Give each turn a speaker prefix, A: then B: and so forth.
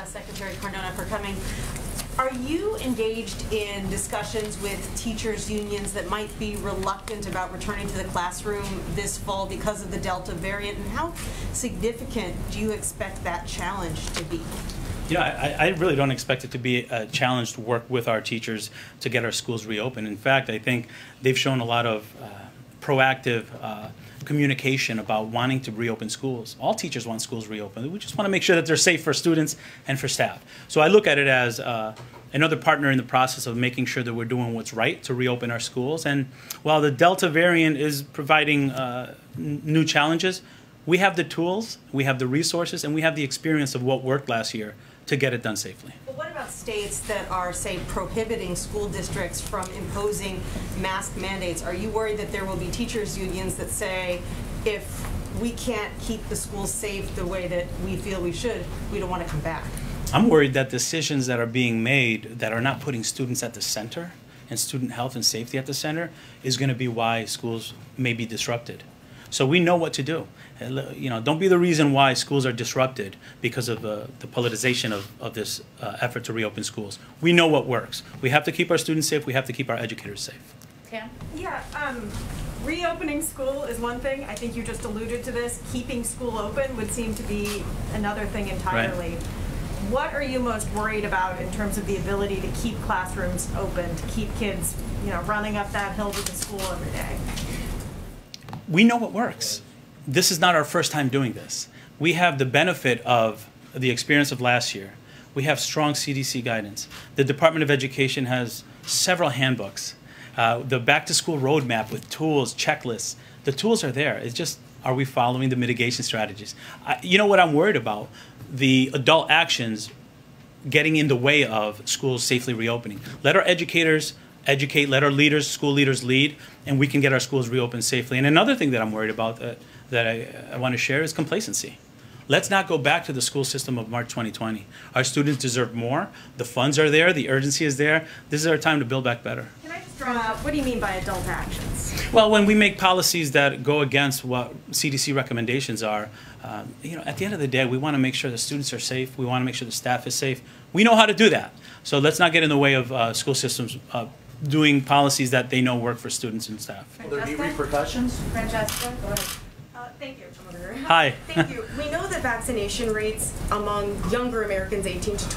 A: Secretary Cardona, for coming. Are you engaged in discussions with teachers' unions that might be reluctant about returning to the classroom this fall because of the Delta variant? And how significant do you expect that challenge to be?
B: Yeah, I really don't expect it to be a challenge to work with our teachers to get our schools reopened. In fact, I think they've shown a lot of proactive communication about wanting to reopen schools. All teachers want schools reopened. We just want to make sure that they're safe for students and for staff. So I look at it as another partner in the process of making sure that we're doing what's right to reopen our schools. And while the Delta variant is providing new challenges, we have the tools, we have the resources, and we have the experience of what worked last year to get it done safely.
A: Well, what about states that are, say, prohibiting school districts from imposing mask mandates? Are you worried that there will be teachers' unions that say, if we can't keep the schools safe the way that we feel we should, we don't want to come back?
B: I'm worried that decisions that are being made that are not putting students at the center and student health and safety at the center is going to be why schools may be disrupted. So we know what to do. You know, don't be the reason why schools are disrupted because of the politicization of this effort to reopen schools. We know what works. We have to keep our students safe. We have to keep our educators safe.
A: Tam?
C: Yeah, reopening school is one thing. I think you just alluded to this. Keeping school open would seem to be another thing entirely.
B: Right.
C: What are you most worried about in terms of the ability to keep classrooms open, to keep kids, you know, running up that hill to the school every day?
B: We know what works. This is not our first time doing this. We have the benefit of the experience of last year. We have strong CDC guidance. The Department of Education has several handbooks. The back-to-school roadmap with tools, checklists. The tools are there. It's just, are we following the mitigation strategies? You know what I'm worried about? The adult actions getting in the way of schools safely reopening. Let our educators educate, let our leaders, school leaders lead, and we can get our schools reopened safely. And another thing that I'm worried about that I want to share is complacency. Let's not go back to the school system of March 2020. Our students deserve more. The funds are there. The urgency is there. This is our time to build back better.
C: Can I just draw out, what do you mean by adult actions?
B: Well, when we make policies that go against what CDC recommendations are, you know, at the end of the day, we want to make sure the students are safe. We want to make sure the staff is safe. We know how to do that. So let's not get in the way of school systems doing policies that they know work for students and staff.
D: Will there be repercussions?
C: Francesca, go ahead. Thank you.
B: Hi.
E: Thank you. We know that vaccination rates among younger Americans 18 to